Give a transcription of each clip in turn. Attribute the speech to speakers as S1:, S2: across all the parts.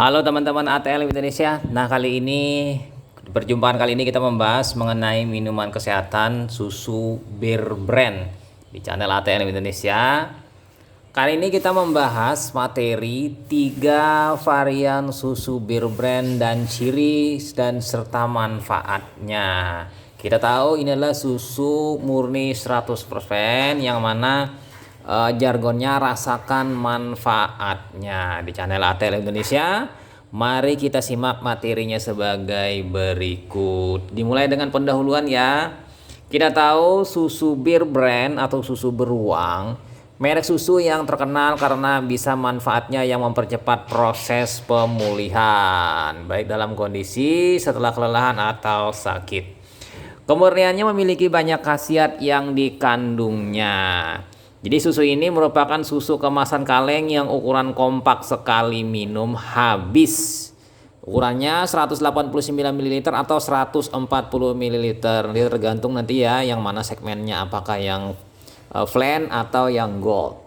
S1: Halo teman-teman ATL Indonesia. Nah, perjumpaan kali ini kita membahas mengenai minuman kesehatan susu Bir Brand di channel ATL Indonesia. Kali ini kita membahas materi 3 varian susu Bir Brand dan ciri dan serta manfaatnya. Kita tahu ini adalah susu murni 100% yang mana jargonnya rasakan manfaatnya di channel ATL Indonesia. Mari kita simak materinya sebagai berikut. Dimulai dengan pendahuluan ya. Kita tahu susu Bir Brand atau susu beruang, merek susu yang terkenal karena bisa manfaatnya yang mempercepat proses pemulihan, baik dalam kondisi setelah kelelahan atau sakit. Kemurniannya memiliki banyak khasiat yang dikandungnya. Jadi susu ini merupakan susu kemasan kaleng yang ukuran kompak, sekali minum habis. Ukurannya 189 ml atau 140 ml. Ini tergantung nanti ya yang mana segmennya, apakah yang flan atau yang gold.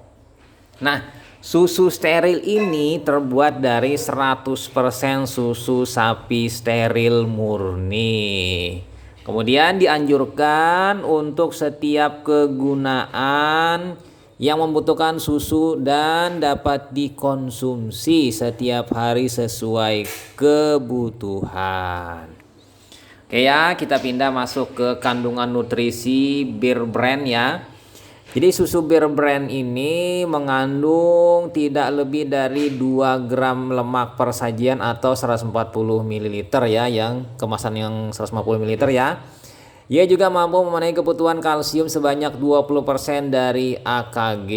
S1: Nah, susu steril ini terbuat dari 100% susu sapi steril murni. Kemudian dianjurkan untuk setiap kegunaan yang membutuhkan susu dan dapat dikonsumsi setiap hari sesuai kebutuhan. Oke ya, kita pindah masuk ke kandungan nutrisi Bir Brand ya. Jadi susu Bir Brand ini mengandung tidak lebih dari 2 gram lemak per sajian atau 140 ml ya, yang kemasan yang 150 ml ya. Ia juga mampu memenuhi kebutuhan kalsium sebanyak 20% dari AKG,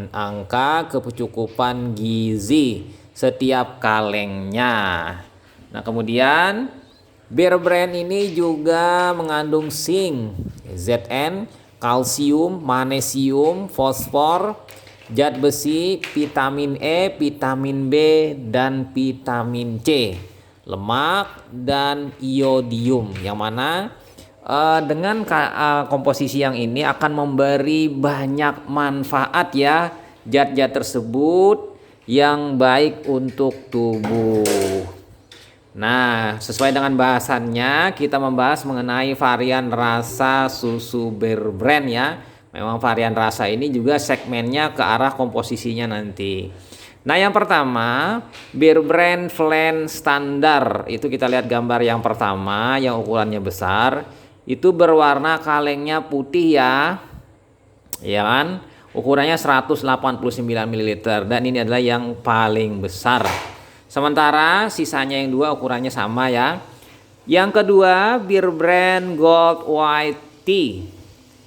S1: angka kecukupan gizi setiap kalengnya. Nah, kemudian Bir Brand ini juga mengandung zinc, Zn, kalsium, manesium, fosfor, zat besi, vitamin E, vitamin B, dan vitamin C, lemak, dan iodium, yang mana dengan komposisi yang ini akan memberi banyak manfaat ya, zat-zat tersebut yang baik untuk tubuh. Nah, sesuai dengan bahasannya, kita membahas mengenai varian rasa susu Bir Brand ya. Memang varian rasa ini juga segmennya ke arah komposisinya nanti. Nah, yang pertama, Bir Brand Flan Standar. Itu kita lihat gambar yang pertama yang ukurannya besar. Itu berwarna kalengnya putih ya. Ya kan? Ukurannya 189 ml dan ini adalah yang paling besar. Sementara sisanya yang dua ukurannya sama ya. Yang kedua, Bir Brand Gold White Tea.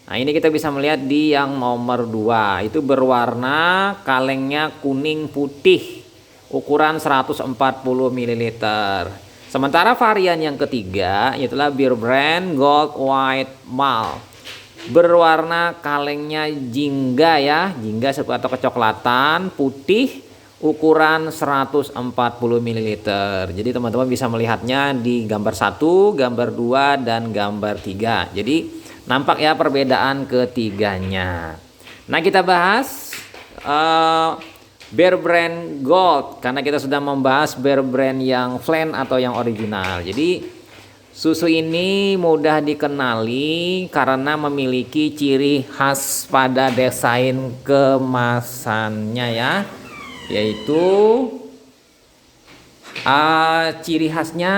S1: Nah, ini kita bisa melihat di yang nomor 2. Itu berwarna kalengnya kuning putih. Ukuran 140 ml. Sementara varian yang ketiga itulah Bir Brand Gold White Malt. Berwarna kalengnya jingga ya, jingga atau kecoklatan putih, ukuran 140 ml. Jadi teman-teman bisa melihatnya di gambar 1, gambar 2, dan gambar 3. Jadi nampak ya perbedaan ketiganya. Nah, kita bahas Bir Brand Gold karena kita sudah membahas Bir Brand yang flan atau yang original. Jadi susu ini mudah dikenali karena memiliki ciri khas pada desain kemasannya ya. Yaitu ciri khasnya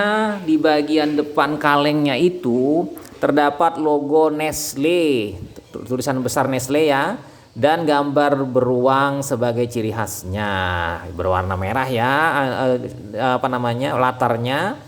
S1: di bagian depan kalengnya itu terdapat logo Nestle, tulisan besar Nestle ya, dan gambar beruang sebagai ciri khasnya, berwarna merah ya, latarnya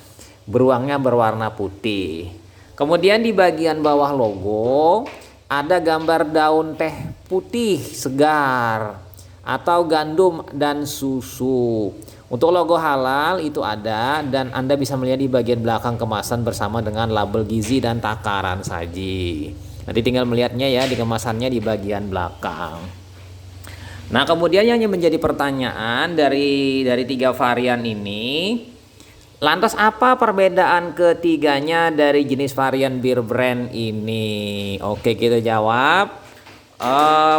S1: beruangnya berwarna putih. Kemudian di bagian bawah logo ada gambar daun teh putih segar atau gandum dan susu. Untuk logo halal itu ada dan Anda bisa melihat di bagian belakang kemasan bersama dengan label gizi dan takaran saji. Nanti tinggal melihatnya ya di kemasannya di bagian belakang. Nah, kemudian yang menjadi pertanyaan dari 3 varian ini, lantas apa perbedaan ketiganya dari jenis varian Bir Brand ini? Oke, kita jawab.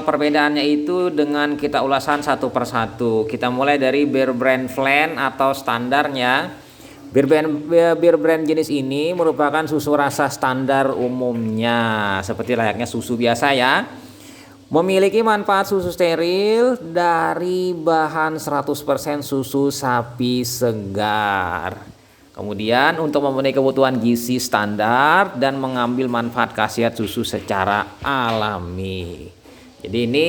S1: Perbedaannya itu dengan kita ulasan satu persatu. Kita mulai dari Bear Brand Flan atau standarnya. Bir brand jenis ini merupakan susu rasa standar umumnya, seperti layaknya susu biasa ya. Memiliki manfaat susu steril dari bahan 100% susu sapi segar. Kemudian untuk memenuhi kebutuhan gizi standar dan mengambil manfaat khasiat susu secara alami. Jadi ini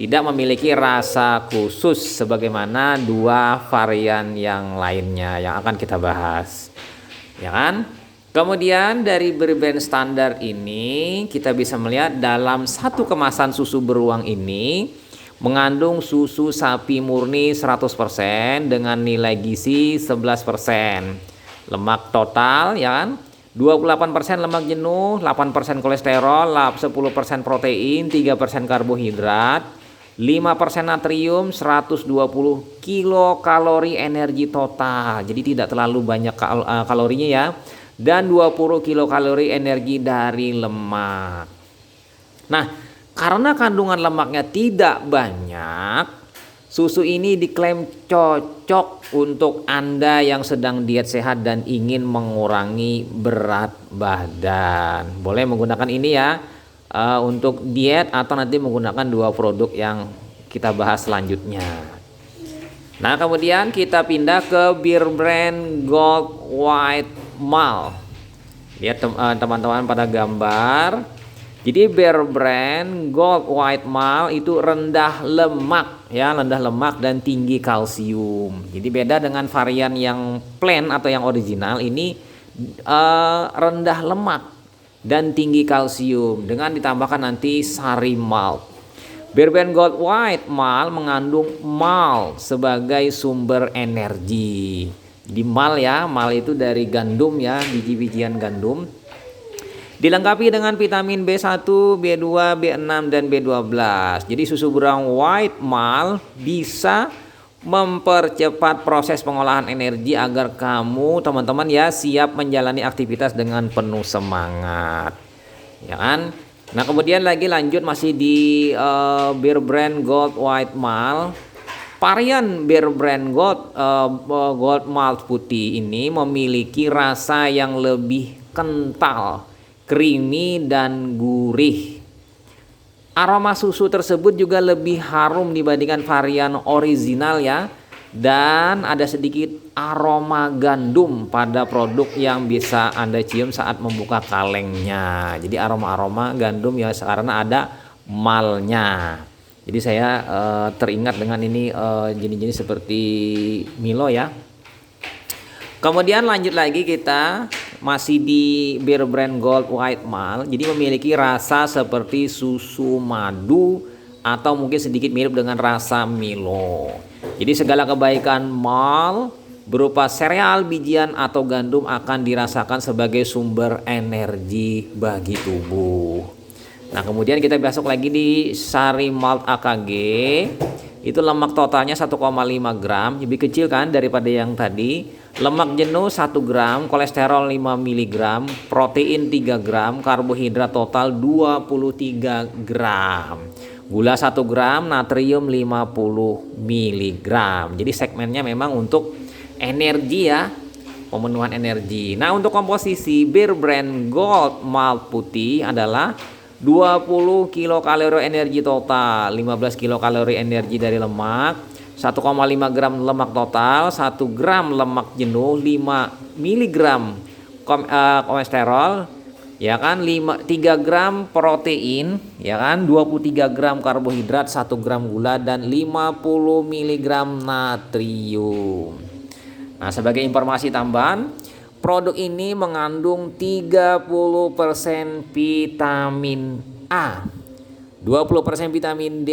S1: tidak memiliki rasa khusus sebagaimana dua varian yang lainnya yang akan kita bahas. Ya kan? Kemudian dari brand standar ini kita bisa melihat dalam satu kemasan susu beruang ini mengandung susu sapi murni 100% dengan nilai gizi 11%. Lemak total ya kan, 28% lemak jenuh, 8% kolesterol, 10% protein, 3% karbohidrat, 5% natrium, 120 kilokalori energi total. Jadi tidak terlalu banyak kalorinya ya. Dan 20 kilokalori energi dari lemak. Nah, karena kandungan lemaknya tidak banyak, susu ini diklaim cocok untuk Anda yang sedang diet sehat dan ingin mengurangi berat badan. Boleh menggunakan ini ya untuk diet atau nanti menggunakan dua produk yang kita bahas selanjutnya. Nah, kemudian kita pindah ke Bear Brand Gold White Malt. Lihat teman-teman pada gambar. Jadi Bear Brand Gold White Malt itu rendah lemak ya, rendah lemak dan tinggi kalsium. Jadi beda dengan varian yang plain atau yang original, ini rendah lemak dan tinggi kalsium dengan ditambahkan nanti sari malt. Bear Brand Gold White Malt mengandung malt sebagai sumber energi. Jadi malt ya, malt itu dari gandum ya, biji-bijian gandum. Dilengkapi dengan vitamin B1, B2, B6, dan B12. Jadi susu beruang white malt bisa mempercepat proses pengolahan energi agar kamu teman-teman ya siap menjalani aktivitas dengan penuh semangat. Ya kan? Nah, kemudian lanjut masih di Bear Brand Gold White Malt. Varian Bear Brand Gold Malt putih ini memiliki rasa yang lebih kental, creamy dan gurih. Aroma susu tersebut juga lebih harum dibandingkan varian original ya. Dan ada sedikit aroma gandum pada produk yang bisa Anda cium saat membuka kalengnya. Jadi aroma-aroma gandum ya karena ada malnya. Jadi saya teringat dengan ini jenis-jenis seperti Milo ya. Kemudian lanjut lagi kita masih di Bear Brand Gold White Malt. Jadi memiliki rasa seperti susu madu atau mungkin sedikit mirip dengan rasa Milo. Jadi segala kebaikan malt berupa sereal, bijian atau gandum akan dirasakan sebagai sumber energi bagi tubuh. Nah, kemudian kita masuk lagi di sari malt AKG. Itu lemak totalnya 1,5 gram, lebih kecil kan daripada yang tadi. Lemak jenuh 1 gram, kolesterol 5 mg, protein 3 gram, karbohidrat total 23 gram. Gula 1 gram, natrium 50 mg. Jadi segmennya memang untuk energi ya, pemenuhan energi. Nah, untuk komposisi Bear Brand Gold Malt putih adalah 20 kilokalori energi total, 15 kilokalori energi dari lemak, 1,5 gram lemak total, 1 gram lemak jenuh, 5 mg kolesterol, ya kan, 3 gram protein, ya kan, 23 gram karbohidrat, 1 gram gula, dan 50 mg natrium. Nah, sebagai informasi tambahan, produk ini mengandung 30% vitamin A, 20% vitamin D,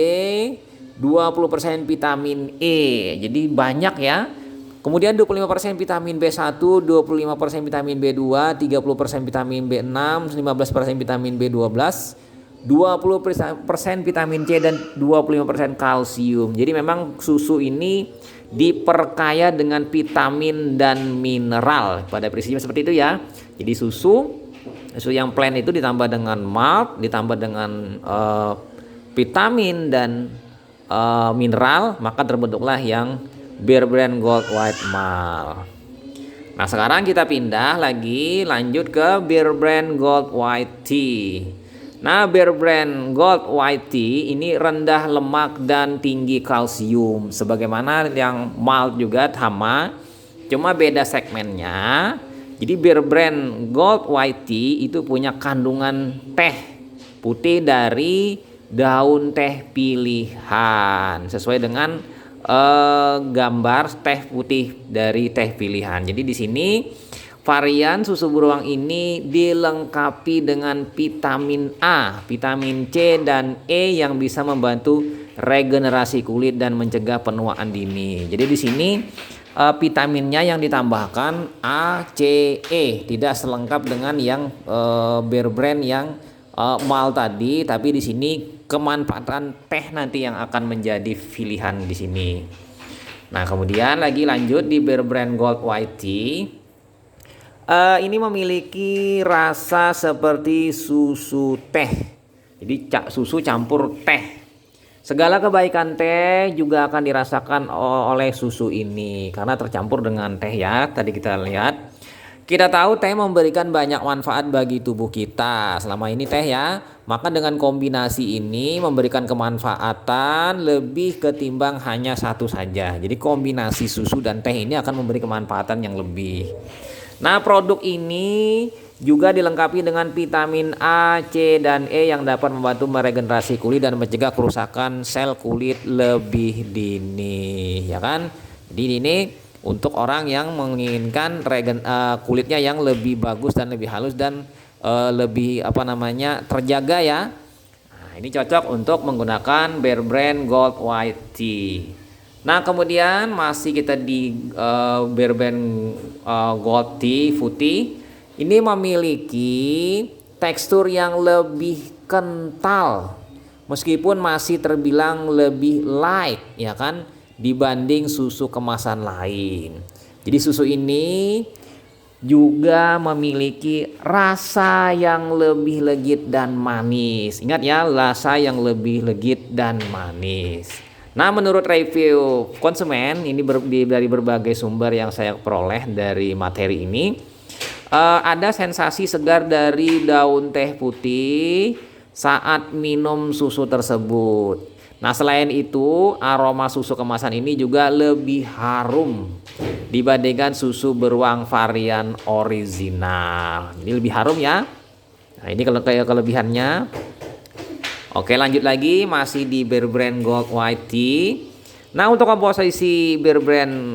S1: 20% vitamin E. Jadi banyak ya. Kemudian 25% vitamin B1, 25% vitamin B2, 30% vitamin B6, 15% vitamin B12, 20% vitamin C, dan 25% kalsium. Jadi memang susu ini diperkaya dengan vitamin dan mineral. Pada prinsipnya seperti itu ya. Jadi susu yang plain itu ditambah dengan malt, ditambah dengan vitamin dan mineral, maka terbentuklah yang Bear Brand Gold White Malt. Nah, sekarang kita pindah lagi lanjut ke Bear Brand Gold White Tea. Nah, Bear Brand Gold White Tea ini rendah lemak dan tinggi kalsium, sebagaimana yang malt juga sama, cuma beda segmennya. Jadi Bear Brand Gold White Tea itu punya kandungan teh putih dari daun teh pilihan sesuai dengan gambar teh putih dari teh pilihan. Jadi di sini varian susu beruang ini dilengkapi dengan vitamin A, vitamin C dan E yang bisa membantu regenerasi kulit dan mencegah penuaan dini. Jadi di sini vitaminnya yang ditambahkan A, C, E, tidak selengkap dengan yang Bear Brand yang malt tadi, tapi di sini kemanfaatan teh nanti yang akan menjadi pilihan di sini. Nah, kemudian lagi lanjut di Bear Brand Gold White Tea. Ini memiliki rasa seperti susu teh. Jadi susu campur teh. Segala kebaikan teh juga akan dirasakan oleh susu ini karena tercampur dengan teh ya. Tadi kita lihat. Kita tahu teh memberikan banyak manfaat bagi tubuh kita selama ini teh ya. Maka dengan kombinasi ini memberikan kemanfaatan lebih ketimbang hanya satu saja. Jadi kombinasi susu dan teh ini akan memberi kemanfaatan yang lebih. Nah, produk ini juga dilengkapi dengan vitamin A, C, dan E yang dapat membantu meregenerasi kulit dan mencegah kerusakan sel kulit lebih dini, ya kan? Jadi ini untuk orang yang menginginkan kulitnya yang lebih bagus dan lebih halus dan lebih terjaga ya. Nah, ini cocok untuk menggunakan Bear Brand Gold White Tea. Nah, kemudian masih kita di Bear Brand Gold Tea putih. Ini memiliki tekstur yang lebih kental meskipun masih terbilang lebih light ya kan dibanding susu kemasan lain. Jadi susu ini juga memiliki rasa yang lebih legit dan manis. Ingat ya, rasa yang lebih legit dan manis. Nah, menurut review konsumen ini dari berbagai sumber yang saya peroleh dari materi ini, ada sensasi segar dari daun teh putih saat minum susu tersebut. Nah, selain itu aroma susu kemasan ini juga lebih harum dibandingkan susu beruang varian original. Jadi lebih harum ya. Nah, ini kalau kayak kelebihannya. Oke, lanjut lagi masih di Bear Brand Gold White Tea. Nah, untuk komposisi Bear Brand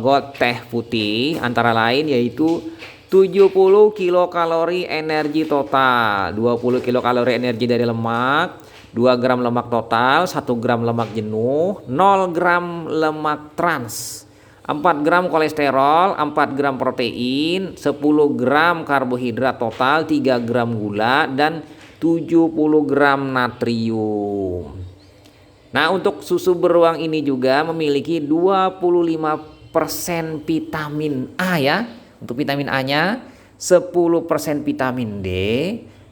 S1: Gold teh putih antara lain yaitu 70 kilokalori energi total, 20 kilokalori energi dari lemak, 2 gram lemak total, 1 gram lemak jenuh, 0 gram lemak trans, 4 gram kolesterol, 4 gram protein, 10 gram karbohidrat total, 3 gram gula, dan 70 gram natrium. Nah, untuk susu beruang ini juga memiliki 25% vitamin A ya. Untuk vitamin A-nya 10% vitamin D,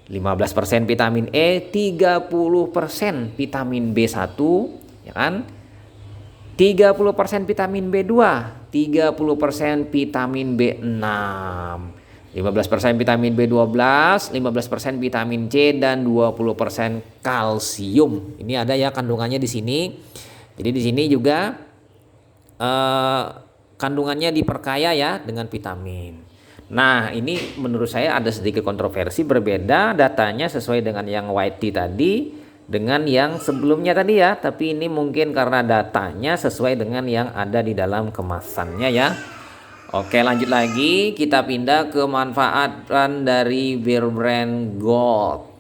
S1: 15% vitamin E, 30% vitamin B1, ya kan? 30% vitamin B2, 30% vitamin B6, 15% vitamin B12, 15% vitamin C dan 20% kalsium. Ini ada ya kandungannya di sini. Jadi di sini juga kandungannya diperkaya ya dengan vitamin. Nah, ini menurut saya ada sedikit kontroversi, berbeda datanya sesuai dengan yang white tea tadi dengan yang sebelumnya tadi ya, tapi ini mungkin karena datanya sesuai dengan yang ada di dalam kemasannya ya. Oke, lanjut lagi, kita pindah ke manfaatan dari Bear Brand Gold.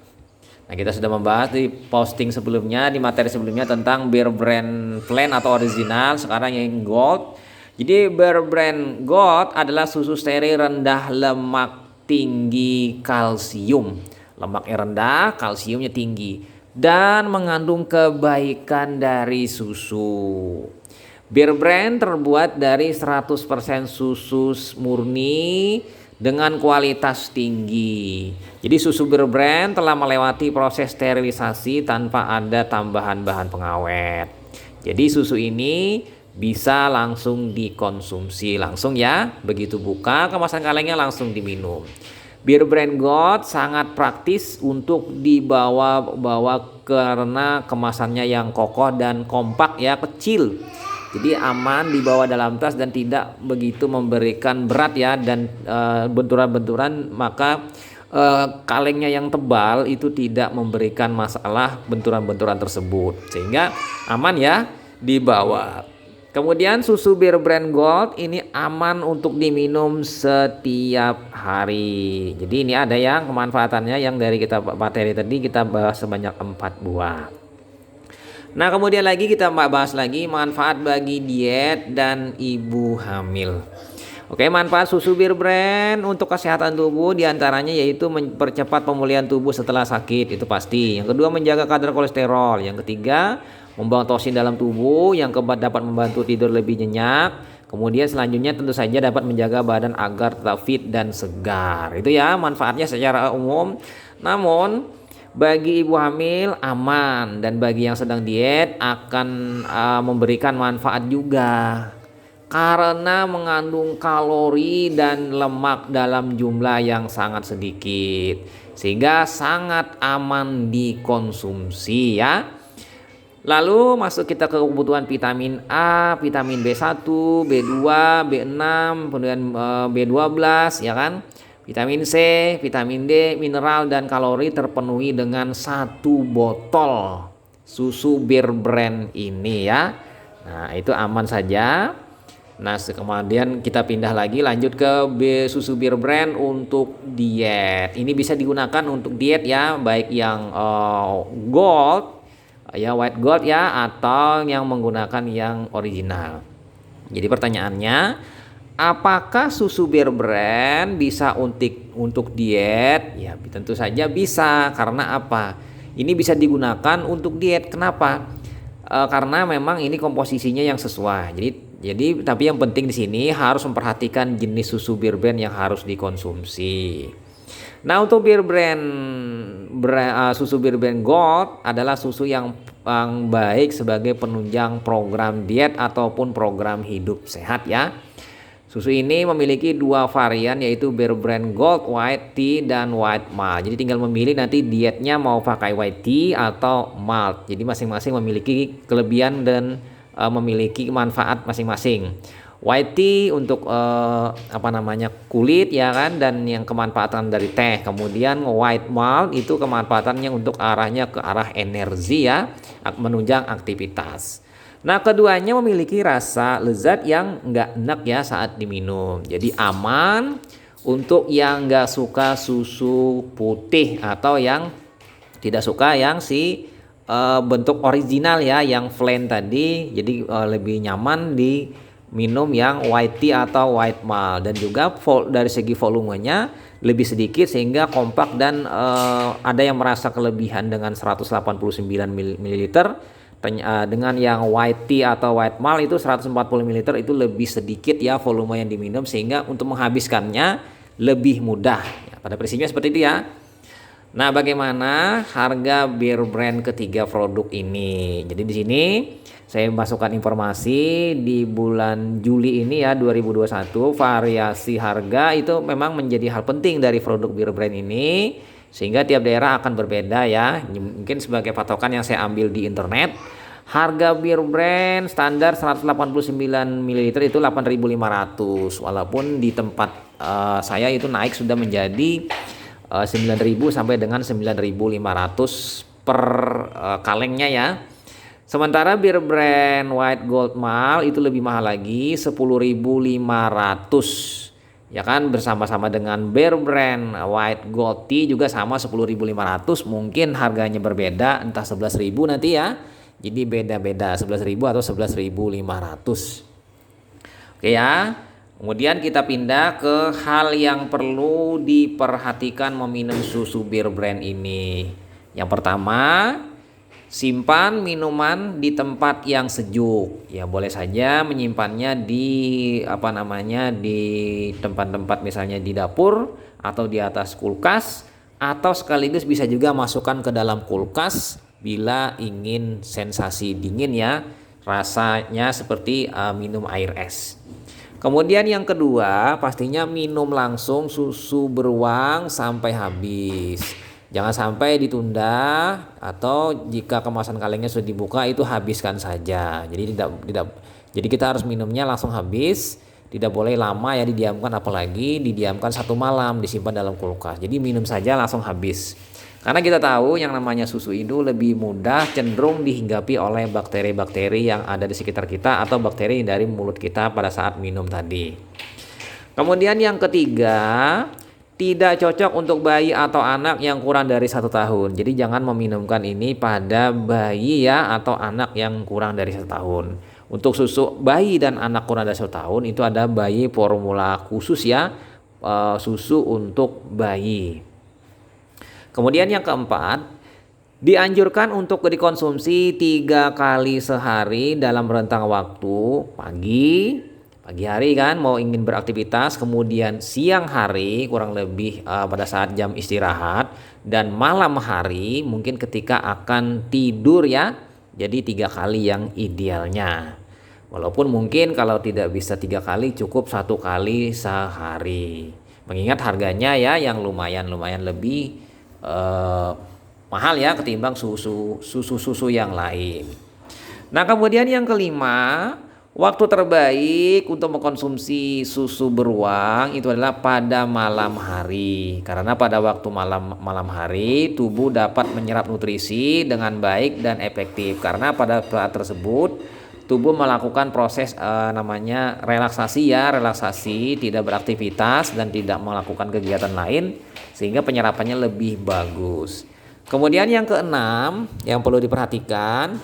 S1: Nah, kita sudah membahas di posting sebelumnya, di materi sebelumnya tentang Bear Brand Plain atau original, sekarang yang Gold. Jadi Bear Brand Gold adalah susu steril rendah lemak tinggi kalsium. Lemaknya rendah, kalsiumnya tinggi dan mengandung kebaikan dari susu. Bear Brand terbuat dari 100% susu murni dengan kualitas tinggi. Jadi susu Bir Brand telah melewati proses sterilisasi tanpa ada tambahan bahan pengawet. Jadi susu ini bisa langsung dikonsumsi langsung ya. Begitu buka kemasan kalengnya langsung diminum. Bir Brand Gold sangat praktis untuk dibawa karena kemasannya yang kokoh dan kompak ya, kecil. Jadi aman dibawa dalam tas dan tidak begitu memberikan berat ya, dan benturan-benturan, maka kalengnya yang tebal itu tidak memberikan masalah benturan-benturan tersebut, sehingga aman ya dibawa. Kemudian susu Bir Brand Gold ini aman untuk diminum setiap hari. Jadi ini ada yang kemanfaatannya yang dari kita materi tadi kita bahas sebanyak 4 buah. Nah, kemudian lagi kita bahas lagi manfaat bagi diet dan ibu hamil. Oke, manfaat susu Bir Brand untuk kesehatan tubuh diantaranya yaitu mempercepat pemulihan tubuh setelah sakit, itu pasti. Yang kedua, menjaga kadar kolesterol. Yang ketiga, membuang toksin dalam tubuh. Yang keempat, dapat membantu tidur lebih nyenyak. Kemudian selanjutnya tentu saja dapat menjaga badan agar tetap fit dan segar. Itu ya manfaatnya secara umum. Namun bagi ibu hamil aman, dan bagi yang sedang diet akan memberikan manfaat juga karena mengandung kalori dan lemak dalam jumlah yang sangat sedikit, sehingga sangat aman dikonsumsi ya. Lalu masuk kita ke kebutuhan vitamin A, vitamin B1, B2, B6, kemudian B12 ya kan. Vitamin C, vitamin D, mineral dan kalori terpenuhi dengan 1 botol susu Bir Brand ini ya. Nah, itu aman saja. Nah, kemudian kita pindah lagi lanjut ke susu Bir Brand untuk diet. Ini bisa digunakan untuk diet ya, baik yang gold ya, white gold ya, atau yang menggunakan yang original. Jadi pertanyaannya, apakah susu Bir Brand bisa untuk diet? Ya, tentu saja bisa. Karena apa? Ini bisa digunakan untuk diet. Kenapa? Karena memang ini komposisinya yang sesuai. Jadi tapi yang penting di sini harus memperhatikan jenis susu Bir Brand yang harus dikonsumsi. Nah, untuk susu Bir Brand Gold adalah susu yang baik sebagai penunjang program diet ataupun program hidup sehat ya. Susu ini memiliki 2 varian yaitu Bir Brand Gold White Tea dan White Malt. Jadi tinggal memilih nanti dietnya mau pakai white tea atau malt. Jadi masing-masing memiliki kelebihan dan memiliki manfaat masing-masing. White tea untuk kulit ya kan, dan yang kemanfaatan dari teh. Kemudian white malt itu kemanfaatannya untuk arahnya ke arah energi ya, menunjang aktivitas. Nah, keduanya memiliki rasa lezat yang enggak enak ya saat diminum. Jadi aman untuk yang enggak suka susu putih atau yang tidak suka yang bentuk original ya, yang plain tadi. Jadi lebih nyaman diminum yang white tea atau white malt, dan juga dari segi volumenya lebih sedikit sehingga kompak, dan ada yang merasa kelebihan dengan 189 ml. Dengan yang white tea atau white malt itu 140 ml itu lebih sedikit ya volume yang diminum, sehingga untuk menghabiskannya lebih mudah ya, pada prinsipnya seperti itu ya. Nah, bagaimana harga Bir Brand ketiga produk ini? Jadi di sini saya masukkan informasi di bulan Juli ini ya 2021, variasi harga itu memang menjadi hal penting dari produk Bir Brand ini, sehingga tiap daerah akan berbeda ya. Mungkin sebagai patokan yang saya ambil di internet, harga Bir Brand standar 189 ml itu 8.500, walaupun di tempat saya itu naik sudah menjadi 9.000 sampai dengan 9.500 per kalengnya ya. Sementara Bir Brand White Gold Malt itu lebih mahal lagi, 10.500. Ya kan, bersama-sama dengan Bir Brand White Gold Tea juga sama 10.500, mungkin harganya berbeda entah 11.000 nanti ya. Jadi beda-beda 11.000 atau 11.500. Oke ya. Kemudian kita pindah ke hal yang perlu diperhatikan meminum susu Bir Brand ini. Yang pertama, Simpan minuman di tempat yang sejuk. Ya, boleh saja menyimpannya di di tempat-tempat misalnya di dapur atau di atas kulkas, atau sekaligus bisa juga masukkan ke dalam kulkas bila ingin sensasi dingin ya. Rasanya seperti minum air es. Kemudian yang kedua, pastinya minum langsung susu beruang sampai habis. Jangan sampai ditunda, atau jika kemasan kalengnya sudah dibuka itu habiskan saja. Jadi kita harus minumnya langsung habis, tidak boleh lama ya didiamkan, apalagi didiamkan 1 malam disimpan dalam kulkas. Jadi minum saja langsung habis. Karena kita tahu yang namanya susu itu lebih mudah cenderung dihinggapi oleh bakteri-bakteri yang ada di sekitar kita atau bakteri dari mulut kita pada saat minum tadi. Kemudian yang ketiga, tidak cocok untuk bayi atau anak yang kurang dari 1 tahun. Jadi jangan meminumkan ini pada bayi ya atau anak yang kurang dari 1 tahun. Untuk susu bayi dan anak kurang dari 1 tahun itu ada bayi formula khusus ya, susu untuk bayi. Kemudian yang keempat, dianjurkan untuk dikonsumsi 3 kali sehari dalam rentang waktu pagi hari kan mau ingin beraktivitas, kemudian siang hari kurang lebih pada saat jam istirahat, dan malam hari mungkin ketika akan tidur ya. Jadi 3 kali yang idealnya. Walaupun mungkin kalau tidak bisa 3 kali, cukup 1 kali sehari. Mengingat harganya ya yang lumayan lebih mahal ya ketimbang susu yang lain. Nah, kemudian yang kelima, waktu terbaik untuk mengkonsumsi susu beruang itu adalah pada malam hari. Karena pada waktu malam hari tubuh dapat menyerap nutrisi dengan baik dan efektif. Karena pada saat tersebut tubuh melakukan proses namanya relaksasi, tidak beraktivitas dan tidak melakukan kegiatan lain, sehingga penyerapannya lebih bagus. Kemudian yang keenam yang perlu diperhatikan,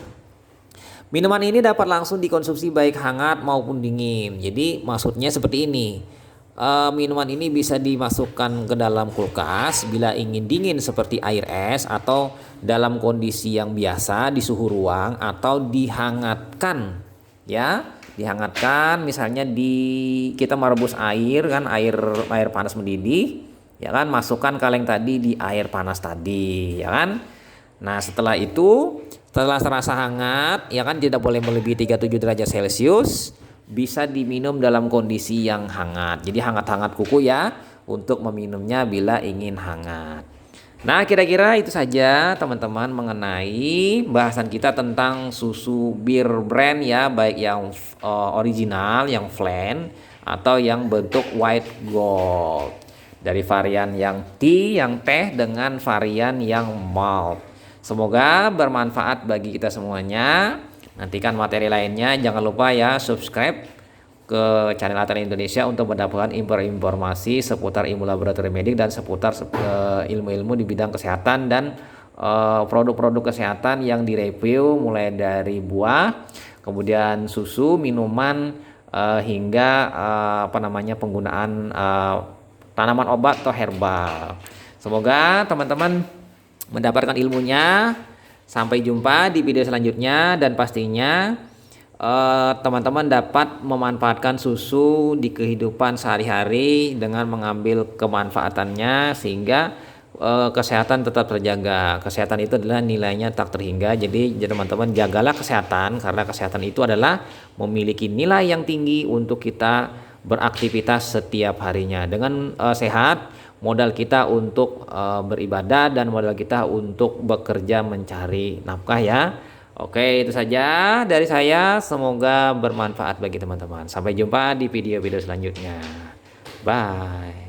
S1: minuman ini dapat langsung dikonsumsi baik hangat maupun dingin. Jadi maksudnya seperti ini, minuman ini bisa dimasukkan ke dalam kulkas bila ingin dingin seperti air es, atau dalam kondisi yang biasa di suhu ruang, atau dihangatkan ya. Dihangatkan misalnya kita merebus air kan, air panas mendidih ya kan, masukkan kaleng tadi di air panas tadi ya kan. Nah, setelah terasa hangat ya kan, tidak boleh melebihi 37 derajat Celcius, bisa diminum dalam kondisi yang hangat. Jadi hangat-hangat kuku ya untuk meminumnya bila ingin hangat. Nah, kira-kira itu saja teman-teman mengenai bahasan kita tentang susu bir brand ya, baik yang original, yang flan, atau yang bentuk white gold. Dari varian yang tea, yang teh, dengan varian yang malt. Semoga bermanfaat bagi kita semuanya. Nantikan materi lainnya. Jangan lupa ya subscribe ke channel Atelier Indonesia untuk mendapatkan informasi seputar ilmu laboratorium medik dan seputar ilmu-ilmu di bidang kesehatan dan produk-produk kesehatan yang direview, mulai dari buah, kemudian susu, minuman, hingga penggunaan tanaman obat atau herbal. Semoga teman-teman mendapatkan ilmunya. Sampai jumpa di video selanjutnya, dan pastinya teman-teman dapat memanfaatkan susu di kehidupan sehari-hari dengan mengambil kemanfaatannya, sehingga kesehatan tetap terjaga. Kesehatan itu adalah nilainya tak terhingga. Jadi teman-teman jagalah kesehatan, karena kesehatan itu adalah memiliki nilai yang tinggi untuk kita beraktivitas setiap harinya. Dengan sehat, modal kita untuk beribadah dan modal kita untuk bekerja mencari nafkah ya. Oke, itu saja dari saya. Semoga bermanfaat bagi teman-teman. Sampai jumpa di video-video selanjutnya. Bye.